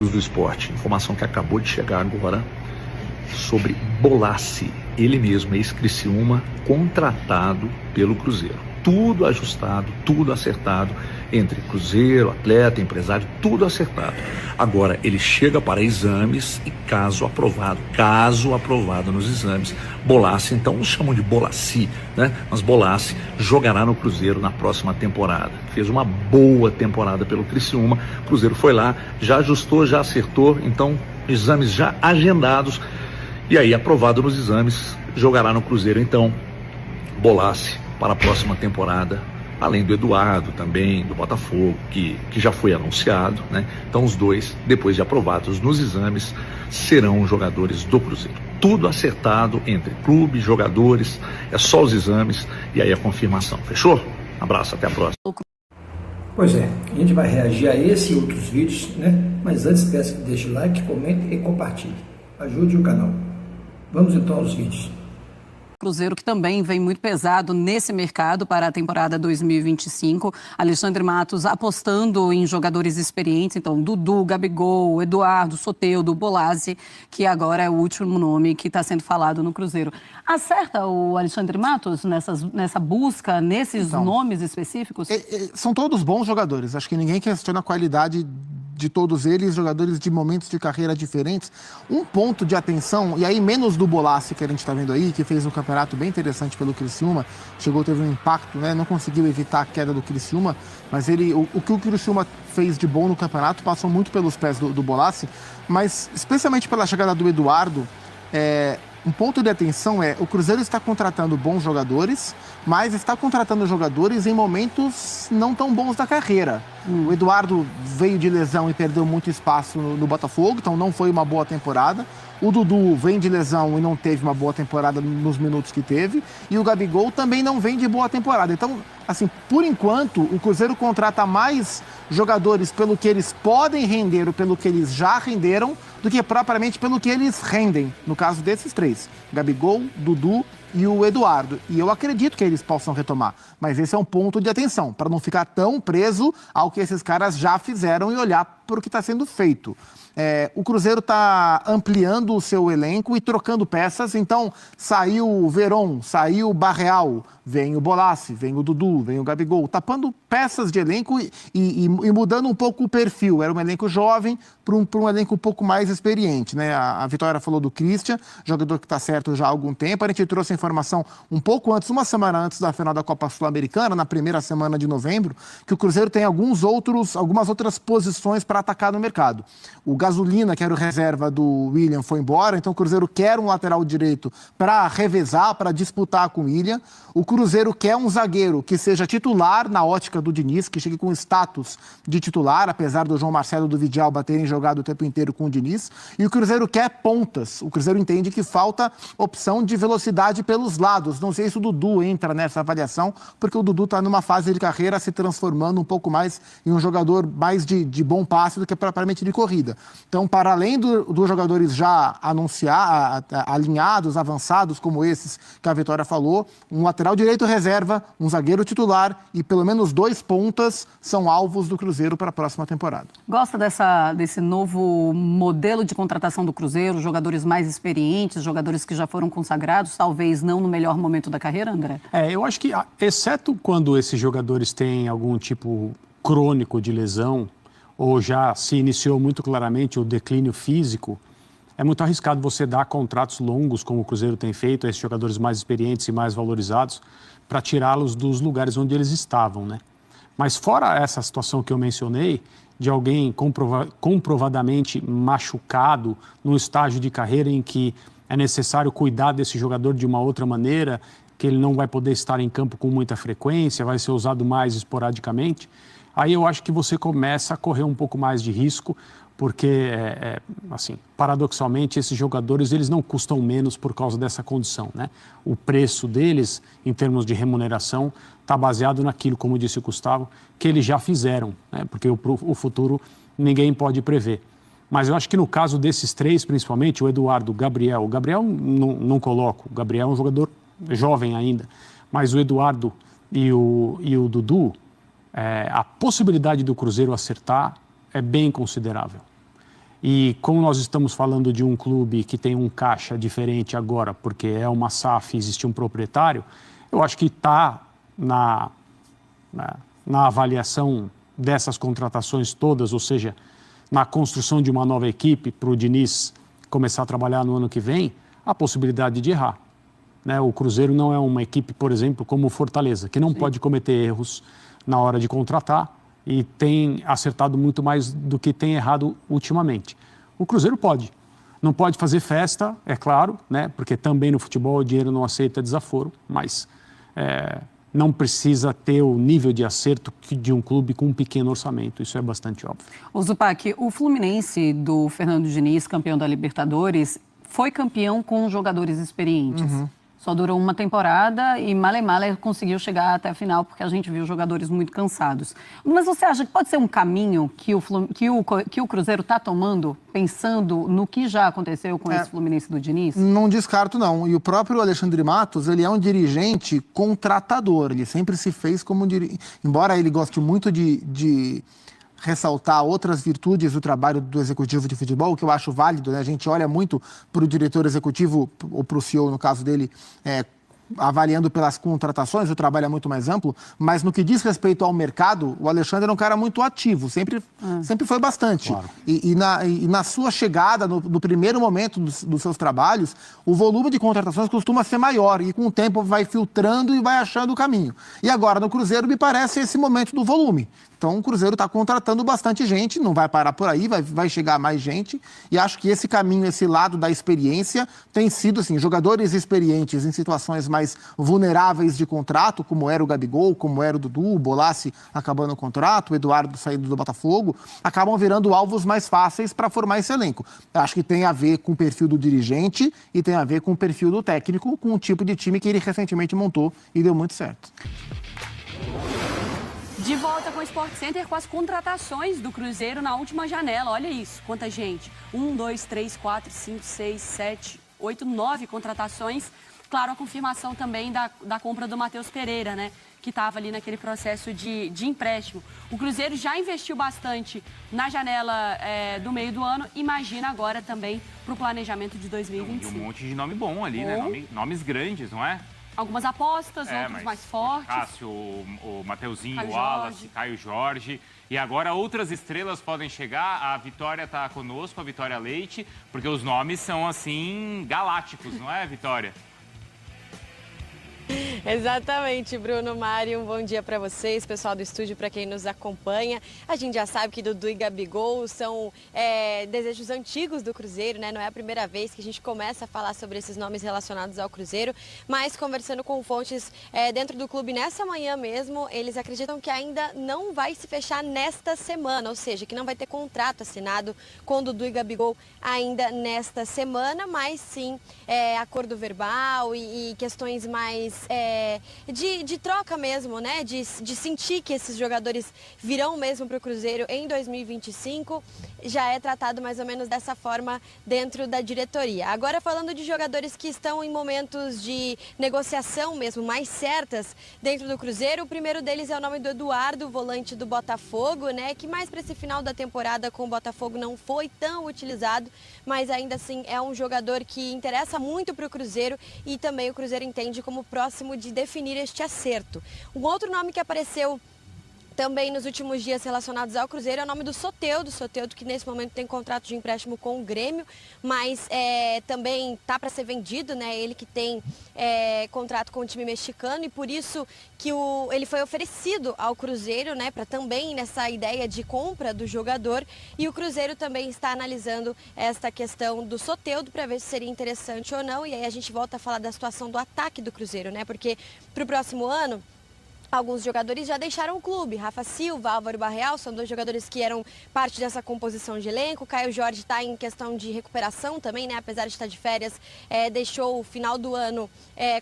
do esporte, informação que acabou de chegar agora sobre Bolassi, ele mesmo, ex-Criciúma, contratado pelo Cruzeiro. Tudo ajustado, tudo acertado entre Cruzeiro, atleta, empresário, tudo acertado. Agora, ele chega para exames e caso aprovado nos exames, Bolassi, então nos chamam de Bolassi, né? Mas Bolassi jogará no Cruzeiro na próxima temporada. Fez uma boa temporada pelo Criciúma, o Cruzeiro foi lá, já ajustou, já acertou, então exames já agendados, e aí aprovado nos exames, jogará no Cruzeiro então, Bolassi para a próxima temporada, além do Eduardo também, do Botafogo, que já foi anunciado, né? Então os dois, depois de aprovados nos exames, serão jogadores do Cruzeiro. Tudo acertado entre clube, jogadores, é só os exames e aí a confirmação. Fechou? Abraço, até a próxima. Pois é, a gente vai reagir a esse e outros vídeos, né? Mas antes peço que deixe like, comente e compartilhe. Ajude o canal. Vamos então aos vídeos. Cruzeiro, que também vem muito pesado nesse mercado para a temporada 2025. Alexandre Matos apostando em jogadores experientes, então Dudu, Gabigol, Eduardo, Soteldo, Bolassi, que agora é o último nome que está sendo falado no Cruzeiro. Acerta o Alexandre Matos nessa busca, nesses nomes específicos? São todos bons jogadores, acho que ninguém questiona a qualidade de todos eles, jogadores de momentos de carreira diferentes. Um ponto de atenção, e aí menos do Bolassi que a gente está vendo aí, que fez um campeonato bem interessante pelo Criciúma, teve um impacto, né? Não conseguiu evitar a queda do Criciúma, mas o que o Criciúma fez de bom no campeonato passou muito pelos pés do Bolassi, mas especialmente pela chegada do Eduardo, um ponto de atenção o Cruzeiro está contratando bons jogadores, mas está contratando jogadores em momentos não tão bons da carreira. O Eduardo veio de lesão e perdeu muito espaço no Botafogo, então não foi uma boa temporada. O Dudu vem de lesão e não teve uma boa temporada nos minutos que teve. E o Gabigol também não vem de boa temporada. Então, assim, por enquanto, o Cruzeiro contrata mais jogadores pelo que eles podem render ou pelo que eles já renderam do que propriamente pelo que eles rendem. No caso desses três, Gabigol, Dudu e o Eduardo. E eu acredito que eles possam retomar. Mas esse é um ponto de atenção, para não ficar tão preso ao que esses caras já fizeram e olhar para o que está sendo feito. O Cruzeiro está ampliando o seu elenco e trocando peças, então saiu o Veron, saiu o Barreal, vem o Bolassi, vem o Dudu, vem o Gabigol, tapando peças de elenco e mudando um pouco o perfil. Era um elenco jovem para um elenco um pouco mais experiente, né? A Vitória falou do Christian, jogador que está certo já há algum tempo. A gente trouxe a informação um pouco antes, uma semana antes da final da Copa Sul-Americana, na primeira semana de novembro, que o Cruzeiro tem algumas outras posições para atacar no mercado. O Gasolina, que era o reserva do William, foi embora, então o Cruzeiro quer um lateral direito para revezar, para disputar com o William. O Cruzeiro quer um zagueiro que seja titular na ótica do Diniz, que chegue com status de titular, apesar do João Marcelo e do Vidigal terem jogado o tempo inteiro com o Diniz. E o Cruzeiro quer pontas. O Cruzeiro entende que falta opção de velocidade pelos lados. Não sei se o Dudu entra nessa avaliação, porque o Dudu está numa fase de carreira se transformando um pouco mais em um jogador mais de bom passe do que propriamente de corrida. Então, para além dos jogadores já alinhados, avançados, como esses que a Vitória falou, um lateral direito reserva, um zagueiro titular e pelo menos 2 pontas são alvos do Cruzeiro para a próxima temporada. Gosta desse novo modelo de contratação do Cruzeiro, jogadores mais experientes, jogadores que já foram consagrados, talvez não no melhor momento da carreira, André? Eu acho que, exceto quando esses jogadores têm algum tipo crônico de lesão, ou já se iniciou muito claramente o declínio físico, é muito arriscado você dar contratos longos, como o Cruzeiro tem feito, a esses jogadores mais experientes e mais valorizados, para tirá-los dos lugares onde eles estavam, né? Mas fora essa situação que eu mencionei, de alguém comprovadamente machucado, num estágio de carreira em que é necessário cuidar desse jogador de uma outra maneira, que ele não vai poder estar em campo com muita frequência, vai ser usado mais esporadicamente, aí eu acho que você começa a correr um pouco mais de risco, porque, assim, paradoxalmente, esses jogadores eles não custam menos por causa dessa condição, né? O preço deles, em termos de remuneração, está baseado naquilo, como disse o Gustavo, que eles já fizeram, né? Porque o futuro ninguém pode prever. Mas eu acho que no caso desses três, principalmente, o Eduardo, o Gabriel não coloco, o Gabriel é um jogador jovem ainda, mas o Eduardo e o Dudu, a possibilidade do Cruzeiro acertar é bem considerável. E como nós estamos falando de um clube que tem um caixa diferente agora, porque é uma SAF, existe um proprietário, eu acho que está na avaliação dessas contratações todas, ou seja, na construção de uma nova equipe para o Diniz começar a trabalhar no ano que vem, a possibilidade de errar. Né? O Cruzeiro não é uma equipe, por exemplo, como o Fortaleza, que não pode cometer erros na hora de contratar e tem acertado muito mais do que tem errado ultimamente. O Cruzeiro pode. Não pode fazer festa, é claro, né? Porque também no futebol o dinheiro não aceita desaforo, mas não precisa ter o nível de acerto de um clube com um pequeno orçamento. Isso é bastante óbvio. O Zupac, o Fluminense do Fernando Diniz, campeão da Libertadores, foi campeão com jogadores experientes. Só durou uma temporada e male conseguiu chegar até a final porque a gente viu jogadores muito cansados. Mas você acha que pode ser um caminho que o Cruzeiro está tomando, pensando no que já aconteceu com esse Fluminense do Diniz? Não descarto, não. E o próprio Alexandre Matos, ele é um dirigente contratador. Ele sempre se fez como embora ele goste muito de ressaltar outras virtudes do trabalho do executivo de futebol, que eu acho válido, né? A gente olha muito para o diretor executivo, ou para o CEO, no caso dele, avaliando pelas contratações, o trabalho é muito mais amplo, mas no que diz respeito ao mercado, o Alexandre é um cara muito ativo, sempre foi bastante. Claro. E na sua chegada, no primeiro momento dos seus trabalhos, o volume de contratações costuma ser maior e com o tempo vai filtrando e vai achando o caminho. E agora no Cruzeiro me parece esse momento do volume. Então o Cruzeiro está contratando bastante gente, não vai parar por aí, vai chegar mais gente. E acho que esse caminho, esse lado da experiência tem sido, assim, jogadores experientes em situações mais vulneráveis de contrato, como era o Gabigol, como era o Dudu, o Bolassi acabando o contrato, o Eduardo saindo do Botafogo, acabam virando alvos mais fáceis para formar esse elenco. Acho que tem a ver com o perfil do dirigente e tem a ver com o perfil do técnico, com o tipo de time que ele recentemente montou e deu muito certo. De volta com o Sport Center com as contratações do Cruzeiro na última janela. Olha isso, quanta gente. 1, 2, 3, 4, 5, 6, 7, 8, 9 contratações. Claro, a confirmação também da compra do Matheus Pereira, né? Que estava ali naquele processo de empréstimo. O Cruzeiro já investiu bastante na janela do meio do ano. Imagina agora também para o planejamento de 2025. E um monte de nome bom ali, né? Nomes grandes, não é? Algumas apostas, outros mais fortes. Cássio, o Mateuzinho, Caio o Wallace, Jorge. Caio Jorge. E agora outras estrelas podem chegar. A Vitória está conosco, a Vitória Leite, porque os nomes são, assim, galácticos, não é, Vitória? Exatamente, Bruno, Mário, um bom dia para vocês, pessoal do estúdio, para quem nos acompanha. A gente já sabe que Dudu e Gabigol são desejos antigos do Cruzeiro, né? Não é a primeira vez que a gente começa a falar sobre esses nomes relacionados ao Cruzeiro, mas conversando com fontes dentro do clube nessa manhã mesmo, eles acreditam que ainda não vai se fechar nesta semana, ou seja, que não vai ter contrato assinado com Dudu e Gabigol ainda nesta semana, mas sim acordo verbal e questões mais de troca mesmo, né? De sentir que esses jogadores virão mesmo para o Cruzeiro em 2025, já é tratado mais ou menos dessa forma dentro da diretoria. Agora, falando de jogadores que estão em momentos de negociação mesmo, mais certas dentro do Cruzeiro, o primeiro deles é o nome do Eduardo, volante do Botafogo, né? Que mais para esse final da temporada com o Botafogo não foi tão utilizado, mas ainda assim é um jogador que interessa muito para o Cruzeiro e também o Cruzeiro entende como próximo de definir este acerto. Um outro nome que apareceu também nos últimos dias relacionados ao Cruzeiro é o nome do Soteldo que nesse momento tem contrato de empréstimo com o Grêmio, mas também está para ser vendido, né? Ele que tem contrato com o time mexicano e por isso que ele foi oferecido ao Cruzeiro, né? Para também nessa ideia de compra do jogador, e o Cruzeiro também está analisando esta questão do Soteldo para ver se seria interessante ou não, e aí a gente volta a falar da situação do ataque do Cruzeiro, né? Porque para o próximo ano alguns jogadores já deixaram o clube. Rafa Silva, Álvaro Barreal, são dois jogadores que eram parte dessa composição de elenco. Caio Jorge está em questão de recuperação também, né? Apesar de estar de férias, deixou o final do ano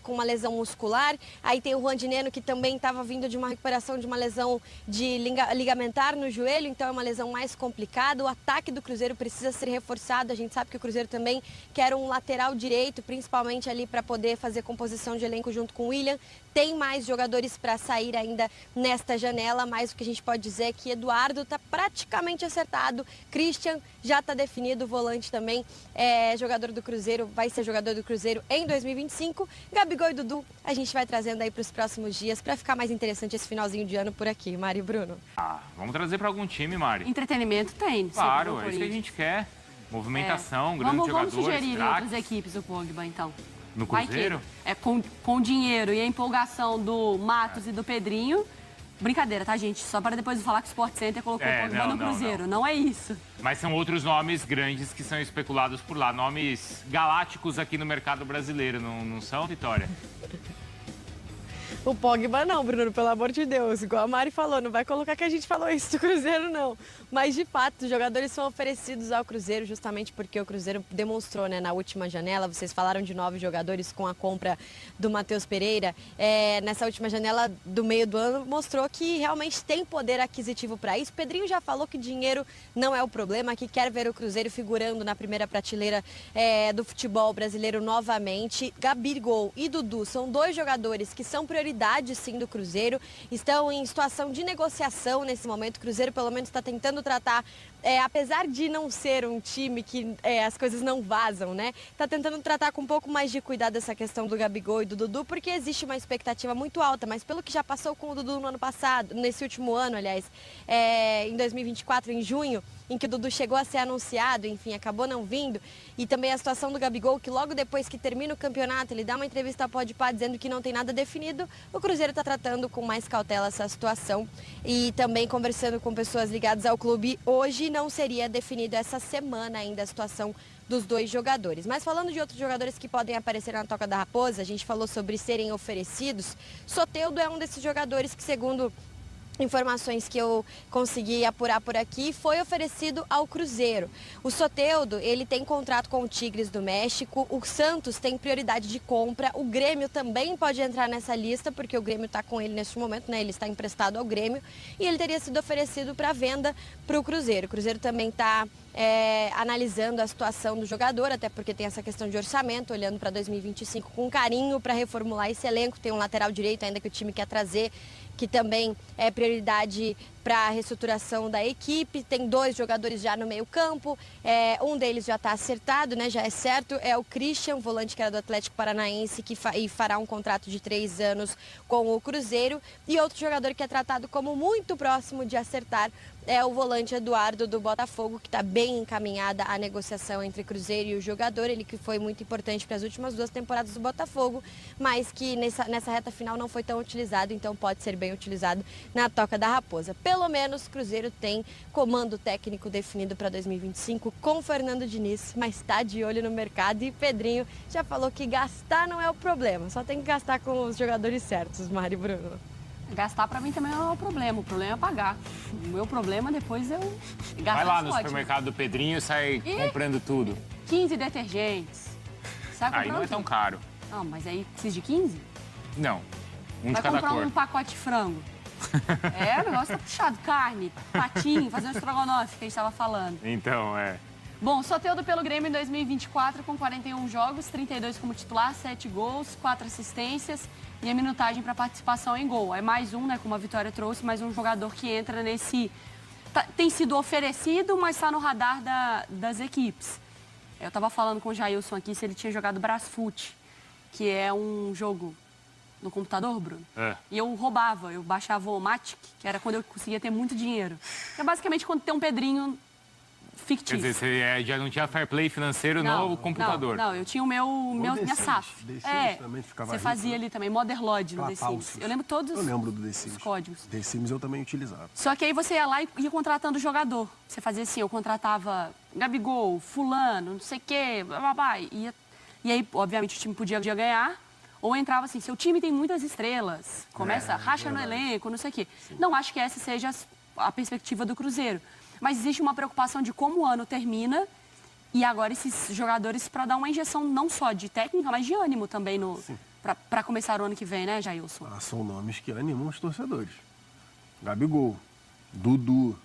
com uma lesão muscular. Aí tem o Juan Dineno, que também estava vindo de uma recuperação de uma lesão de ligamentar no joelho, então é uma lesão mais complicada. O ataque do Cruzeiro precisa ser reforçado. A gente sabe que o Cruzeiro também quer um lateral direito, principalmente ali para poder fazer composição de elenco junto com o William. Tem mais jogadores para sair sair ainda nesta janela, mas o que a gente pode dizer é que Eduardo está praticamente acertado, Christian já está definido, o volante também é jogador do Cruzeiro, vai ser jogador do Cruzeiro em 2025. Gabigol e Dudu, a gente vai trazendo aí para os próximos dias para ficar mais interessante esse finalzinho de ano por aqui, Mari e Bruno. Vamos trazer para algum time, Mari. Entretenimento tem. Claro, é isso que a gente quer. Movimentação, grandes jogadores, Vamos sugerir em craques. outras equipes o Pogba, então. No Cruzeiro? Com o dinheiro e a empolgação do Matos e do Pedrinho. Brincadeira, tá, gente? Só para depois falar que o Sport Center colocou o Pogba no Cruzeiro. Não é isso. Mas são outros nomes grandes que são especulados por lá. Nomes galácticos aqui no mercado brasileiro, não são, Vitória? O Pogba não, Bruno, pelo amor de Deus. Igual a Mari falou, não vai colocar que a gente falou isso do Cruzeiro, não. Mas, de fato, os jogadores são oferecidos ao Cruzeiro justamente porque o Cruzeiro demonstrou, né, na última janela, vocês falaram de 9 jogadores com a compra do Matheus Pereira. Nessa última janela do meio do ano, mostrou que realmente tem poder aquisitivo para isso. Pedrinho já falou que dinheiro não é o problema, que quer ver o Cruzeiro figurando na primeira prateleira do futebol brasileiro novamente. Gabigol e Dudu são 2 jogadores que são prioridade, sim, do Cruzeiro. Estão em situação de negociação nesse momento. O Cruzeiro, pelo menos, está tentando tratar, apesar de não ser um time que as coisas não vazam, né? Está tentando tratar com um pouco mais de cuidado essa questão do Gabigol e do Dudu, porque existe uma expectativa muito alta, mas pelo que já passou com o Dudu no ano passado, nesse último ano, aliás, em 2024, em junho, em que o Dudu chegou a ser anunciado, enfim, acabou não vindo, e também a situação do Gabigol, que logo depois que termina o campeonato, ele dá uma entrevista ao Podpah dizendo que não tem nada definido, o Cruzeiro está tratando com mais cautela essa situação e também conversando com pessoas ligadas ao clube. Hoje não seria definido essa semana ainda a situação dos 2 jogadores. Mas falando de outros jogadores que podem aparecer na Toca da Raposa, a gente falou sobre serem oferecidos. Soteldo é um desses jogadores que, segundo informações que eu consegui apurar por aqui, foi oferecido ao Cruzeiro. O Soteldo, ele tem contrato com o Tigres do México, o Santos tem prioridade de compra, o Grêmio também pode entrar nessa lista, porque o Grêmio está com ele neste momento, né? Ele está emprestado ao Grêmio, e ele teria sido oferecido para venda para o Cruzeiro. O Cruzeiro também está analisando a situação do jogador, até porque tem essa questão de orçamento, olhando para 2025 com carinho para reformular esse elenco. Tem um lateral direito ainda que o time quer trazer, que também é prioridade para a reestruturação da equipe. Tem 2 jogadores já no meio campo, um deles já está acertado, né, já é certo, é o Christian, volante que era do Atlético Paranaense, que fará um contrato de 3 anos com o Cruzeiro. E outro jogador que é tratado como muito próximo de acertar é o volante Eduardo do Botafogo, que está bem encaminhada a negociação entre Cruzeiro e o jogador. Ele que foi muito importante para as últimas 2 temporadas do Botafogo, mas que nessa reta final não foi tão utilizado, então pode ser bem utilizado na Toca da Raposa. Pelo menos o Cruzeiro tem comando técnico definido para 2025 com Fernando Diniz, mas está de olho no mercado, e Pedrinho já falou que gastar não é o problema, só tem que gastar com os jogadores certos, Mari e Bruno. Gastar para mim também não é o problema é pagar. O meu problema depois eu gastar. Vai lá no supermercado do Pedrinho e sai comprando tudo. 15 detergentes. Aí não é tão caro. Não, mas aí precisa de 15? Não, um de Vai cada comprar cor. um pacote de frango. O negócio tá puxado. Carne, patinho, fazer um estrogonofe que a gente estava falando. Então, Bom, Soteldo pelo Grêmio em 2024 com 41 jogos, 32 como titular, 7 gols, 4 assistências e a minutagem para participação em gol. É mais um, né, como a Vitória trouxe, mais um jogador que entra nesse... tem sido oferecido, mas está no radar das equipes. Eu estava falando com o Jailson aqui se ele tinha jogado Brasfoot, que é um jogo no computador, Bruno. E eu roubava, eu baixava o Matic, que era quando eu conseguia ter muito dinheiro. Que é basicamente quando tem um Pedrinho fictício. Quer dizer, você já não tinha fair play financeiro no computador. Não, eu tinha minha SAF. The Sims também ficava você fazia ali também, Motherlode no The Sims. Clapaucios. Eu lembro todos Eu lembro do The os Sims. códigos. The Sims eu também utilizava. Só que aí você ia lá e ia contratando jogador. Você fazia assim, eu contratava Gabigol, fulano, não sei o quê, blá. E aí, obviamente, o time podia ganhar. Ou entrava assim, seu time tem muitas estrelas, começa, racha no elenco, não sei o quê. Sim. Não acho que essa seja a perspectiva do Cruzeiro. Mas existe uma preocupação de como o ano termina e agora esses jogadores para dar uma injeção não só de técnica, mas de ânimo também para começar o ano que vem, né, Jailson? São nomes que animam os torcedores. Gabigol, Dudu,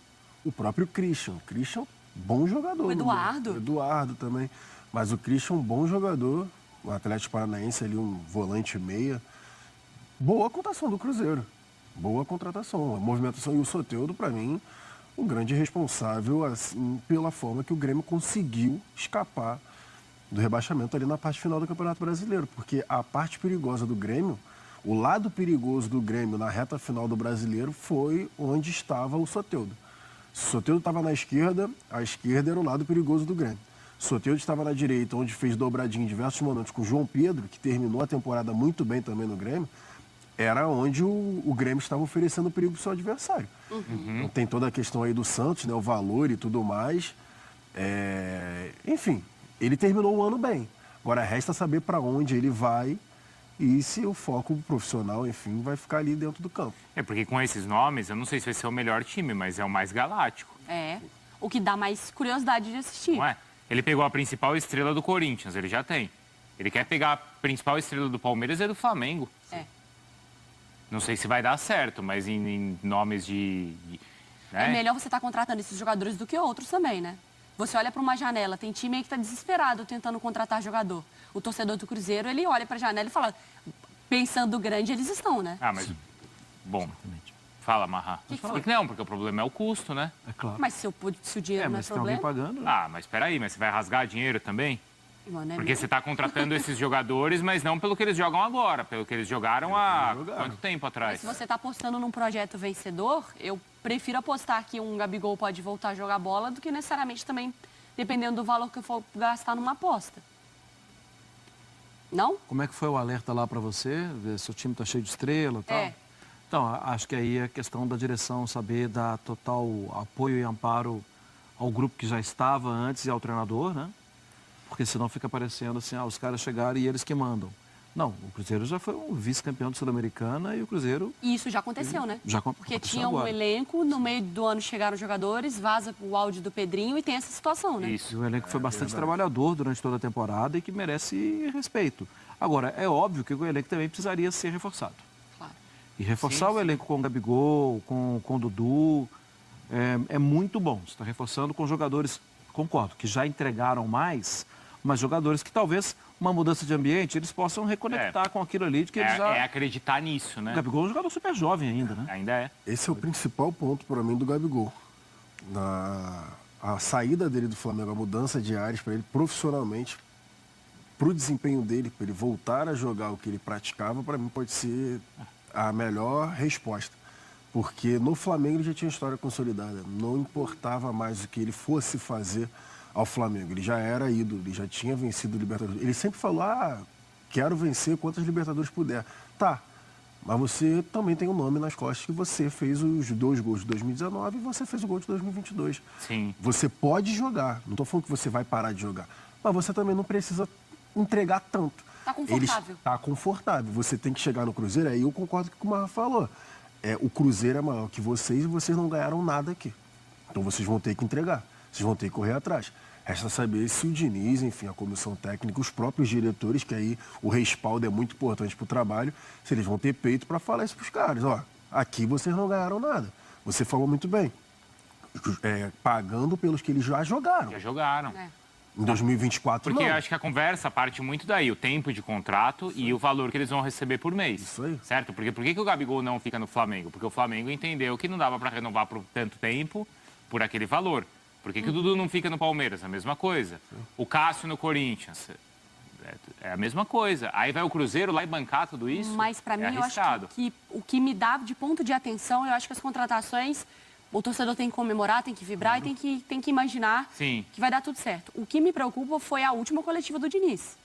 o próprio Christian. Christian, bom jogador. O Eduardo. O Eduardo também. Mas o Christian, bom jogador. O Atlético Paranaense ali, um volante meia. Boa cotação do Cruzeiro. Boa contratação. A movimentação e o Soteldo, para mim, o grande responsável assim, pela forma que o Grêmio conseguiu escapar do rebaixamento ali na parte final do Campeonato Brasileiro. Porque a parte perigosa do Grêmio, o lado perigoso do Grêmio na reta final do Brasileiro foi onde estava o Soteldo. Se o Soteldo estava na esquerda, a esquerda era o lado perigoso do Grêmio. O Soteldo estava na direita, onde fez dobradinha em diversos momentos com o João Pedro, que terminou a temporada muito bem também no Grêmio, era onde o Grêmio estava oferecendo perigo para o seu adversário. Então, tem toda a questão aí do Santos, né, o valor e tudo mais. Enfim, ele terminou o ano bem. Agora resta saber para onde ele vai e se o foco profissional, enfim, vai ficar ali dentro do campo. Porque com esses nomes, eu não sei se vai ser o melhor time, mas é o mais galáctico. O que dá mais curiosidade de assistir. Não é? Ele pegou a principal estrela do Corinthians, ele já tem. Ele quer pegar a principal estrela do Palmeiras e do Flamengo. Não sei se vai dar certo, mas em nomes né? É melhor você estar contratando esses jogadores do que outros também, né? Você olha para uma janela, tem time aí que está desesperado tentando contratar jogador. O torcedor do Cruzeiro, ele olha para a janela e fala, pensando grande, eles estão, né? Mas, bom, fala, Marra. Não, porque o problema é o custo, né? É claro. Mas se o dinheiro não é mas tem problema... alguém pagando. Mas peraí, mas você vai rasgar dinheiro também? Mano, Porque você está contratando esses jogadores, mas não pelo que eles jogam agora, pelo que eles jogaram há quanto tempo atrás? Se você está apostando num projeto vencedor, eu prefiro apostar que um Gabigol pode voltar a jogar bola do que necessariamente também, dependendo do valor que eu for gastar numa aposta. Não? Como é que foi o alerta lá para você? Seu time está cheio de estrela e tal? Então, acho que aí é questão da direção saber dar total apoio e amparo ao grupo que já estava antes e ao treinador, né? Porque senão fica parecendo assim, os caras chegaram e eles que mandam. Não, o Cruzeiro já foi um vice-campeão de Sul-Americana e o Cruzeiro... E isso já aconteceu, né? Porque tinha um agora. elenco, no meio do ano chegaram jogadores, vaza o áudio do Pedrinho e tem essa situação, né? Isso, o elenco foi bastante trabalhador durante toda a temporada e que merece respeito. Agora, é óbvio que o elenco também precisaria ser reforçado. Claro. E reforçar o elenco com o Gabigol, com o Dudu, é muito bom. Você está reforçando com jogadores, concordo, que já entregaram mais, mas jogadores que talvez uma mudança de ambiente eles possam reconectar com aquilo ali de que eles já... É acreditar nisso, né? O Gabigol é um jogador super jovem ainda, né? Ainda é. Esse é o principal ponto para mim do Gabigol. A saída dele do Flamengo, a mudança de áreas para ele profissionalmente, para o desempenho dele, para ele voltar a jogar o que ele praticava, para mim pode ser a melhor resposta. Porque no Flamengo ele já tinha história consolidada. Não importava mais o que ele fosse fazer ao Flamengo. Ele já era ídolo, ele já tinha vencido o Libertadores. Ele sempre falou, quero vencer quantas Libertadores puder. Tá, mas você também tem um nome nas costas que você fez os 2 gols de 2019 e você fez o gol de 2022. Sim. Você pode jogar, não estou falando que você vai parar de jogar, mas você também não precisa entregar tanto. Tá confortável. Tá confortável. Você tem que chegar no Cruzeiro, aí eu concordo com o que o Marra falou. O Cruzeiro é maior que vocês e vocês não ganharam nada aqui. Então vocês vão ter que entregar, vocês vão ter que correr atrás. Resta saber se o Diniz, enfim, a comissão técnica, os próprios diretores, que aí o respaldo é muito importante para o trabalho, se eles vão ter peito para falar isso para os caras. Aqui vocês não ganharam nada. Você falou muito bem. Pagando pelos que eles já jogaram. Já jogaram. Em 2024, Porque não. eu acho que a conversa parte muito daí, o tempo de contrato e o valor que eles vão receber por mês. Isso aí. Certo? Porque por que o Gabigol não fica no Flamengo? Porque o Flamengo entendeu que não dava para renovar por tanto tempo por aquele valor. Por que o Dudu não fica no Palmeiras? A mesma coisa. O Cássio no Corinthians. É a mesma coisa. Aí vai o Cruzeiro lá e bancar tudo isso. Mas para mim, eu acho que o que me dá de ponto de atenção, eu acho que as contratações, o torcedor tem que comemorar, tem que vibrar e tem que imaginar que vai dar tudo certo. O que me preocupa foi a última coletiva do Diniz.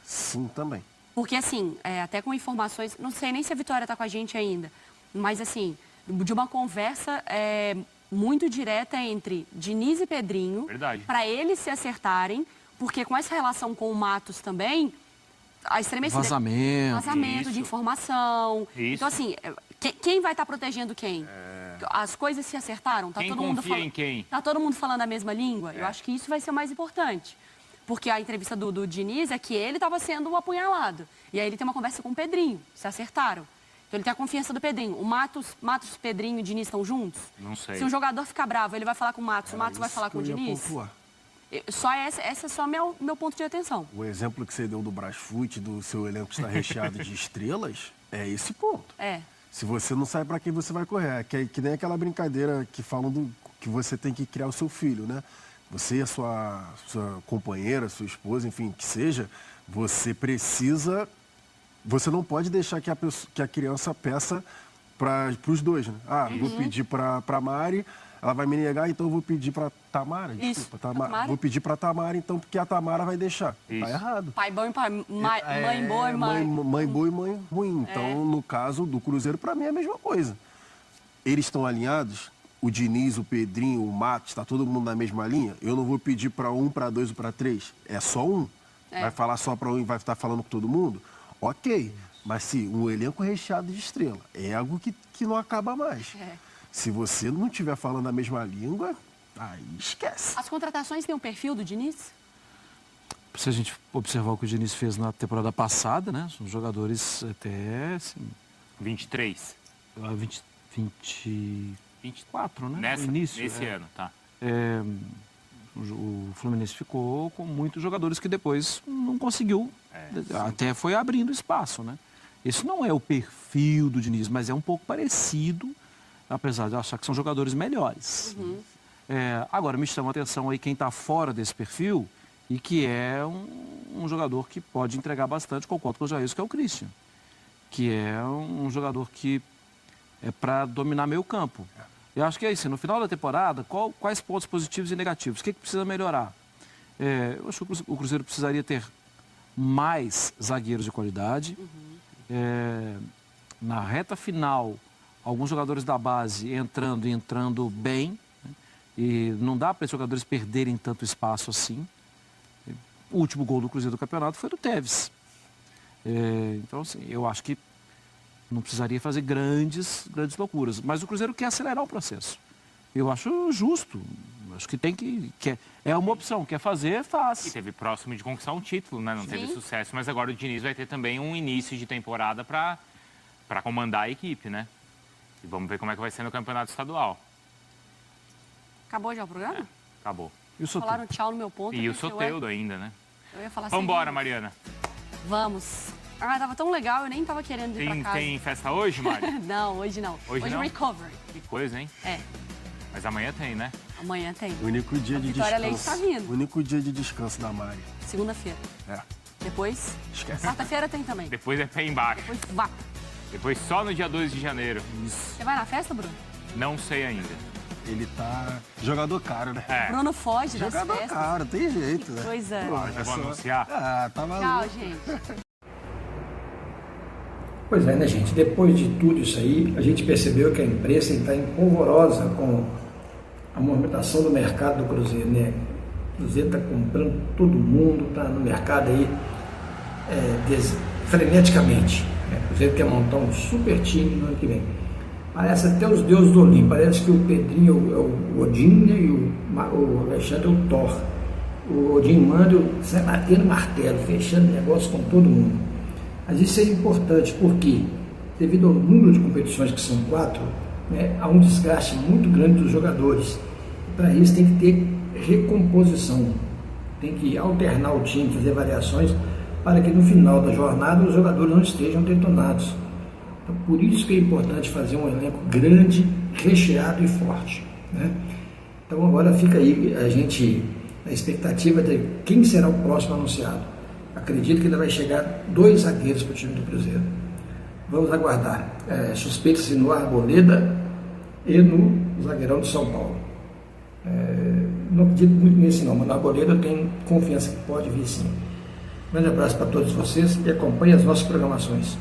Sim, também. Porque, assim, até com informações, não sei nem se a Vitória está com a gente ainda, mas, assim, de uma conversa muito direta entre Diniz e Pedrinho, para eles se acertarem, porque com essa relação com o Matos também, a estremecida... Vazamento de informação. Isso. Então, assim, quem vai estar protegendo quem? As coisas se acertaram? Tá quem todo mundo confia em quem? Tá todo mundo falando a mesma língua? Eu acho que isso vai ser o mais importante. Porque a entrevista do Diniz é que ele estava sendo apunhalado. E aí ele tem uma conversa com o Pedrinho, se acertaram. Então ele tem a confiança do Pedrinho. O Matos, Pedrinho e Diniz estão juntos? Não sei. Se um jogador ficar bravo, ele vai falar com o Matos vai falar com o Diniz? Essa é só meu ponto de atenção. O exemplo que você deu do Brasfoot, do seu elenco estar recheado de estrelas, é esse ponto. Se você não sabe para quem você vai correr, que nem aquela brincadeira que falam que você tem que criar o seu filho, né? Você e a sua companheira, sua esposa, enfim, que seja, você não pode deixar que a criança peça para os dois, né? Vou pedir para a Mari, ela vai me negar, então eu vou pedir para Tamara. Desculpa, Tamara. Vou pedir para Tamara, então, porque a Tamara vai deixar. Tá errado. Pai bom e mãe boa e mãe... Mãe boa e mãe ruim. Então, no caso do Cruzeiro, para mim é a mesma coisa. Eles estão alinhados, o Diniz, o Pedrinho, o Matos, está todo mundo na mesma linha. Eu não vou pedir para 1, para 2 ou para 3. É só um. Vai falar só para um e vai estar falando com todo mundo? Ok. Mas se um elenco recheado de estrela, é algo que não acaba mais. Se você não estiver falando a mesma língua, aí esquece. As contratações têm um perfil do Diniz? Se a gente observar o que o Diniz fez na temporada passada, né? São jogadores até... Assim, 23. 24, né? Nesse ano, tá. O Fluminense ficou com muitos jogadores que depois não conseguiu. Até foi abrindo espaço, né? Esse não é o perfil do Diniz, mas é um pouco parecido, apesar de eu achar que são jogadores melhores. Agora, me chama a atenção aí quem está fora desse perfil e que é um jogador que pode entregar bastante, concordo com o Jair, que é o Christian. Que é um jogador que é para dominar meio campo. Eu acho que é isso. No final da temporada, quais pontos positivos e negativos? O que precisa melhorar? Eu acho que o Cruzeiro precisaria ter mais zagueiros de qualidade. Na reta final, alguns jogadores da base entrando bem. Né? E não dá para esses jogadores perderem tanto espaço assim. O último gol do Cruzeiro do campeonato foi do Tevez. Então, assim, eu acho que não precisaria fazer grandes loucuras. Mas o Cruzeiro quer acelerar o processo. Eu acho justo. Acho que tem que é uma opção. Quer fazer, faz. E teve próximo de conquistar um título, né? Não teve sucesso, mas agora o Diniz vai ter também um início de temporada para comandar a equipe, né? E vamos ver como é que vai ser no campeonato estadual. Acabou já o programa? Acabou. E o Soteldo? Falaram tchau no meu ponto. E o Soteldo ainda, né? Eu ia falar Vambora, Mariana. Vamos. Tava tão legal, eu nem tava querendo ir pra casa. Tem festa hoje, Mari? Não, hoje não. Hoje não? recovery. Que coisa, hein? Mas amanhã tem, né? Amanhã tem. O único dia de Vitória descanso. Leite tá vindo. O único dia de descanso da Mari. Segunda-feira. Depois? Esquece. Quarta-feira tem também. Depois é pé embaixo. Depois vá. Depois só no dia 2 de janeiro. Isso. Você vai na festa, Bruno? Não sei ainda. Ele tá jogador caro, né? Bruno foge das Jogador festas. caro, tem jeito, né? Coisa. Já vou anunciar? Tá maluco. Tchau, gente. Pois é, né, gente? Depois de tudo isso aí, a gente percebeu que a imprensa está empolvorosa com a movimentação do mercado do Cruzeiro, né? O Cruzeiro está comprando todo mundo, está no mercado aí freneticamente. O Cruzeiro quer montar um super time no ano que vem. Parece até os deuses do Olimpo, parece que o Pedrinho é o Odin, né? E o Alexandre é o Thor. O Odin manda sai batendo martelo, fechando negócio com todo mundo. Mas isso é importante porque, devido ao número de competições que são 4, né, há um desgaste muito grande dos jogadores. Para isso tem que ter recomposição, tem que alternar o time, fazer variações para que no final da jornada os jogadores não estejam detonados. Então, por isso que é importante fazer um elenco grande, recheado e forte, né? Então agora fica aí a expectativa de quem será o próximo anunciado. Acredito que ainda vai chegar 2 zagueiros para o time do Cruzeiro. Vamos aguardar. Suspeita-se no Arboleda e no zagueirão de São Paulo. Não acredito muito nesse não, mas no Arboleda eu tenho confiança que pode vir sim. Um grande abraço para todos vocês e acompanhe as nossas programações.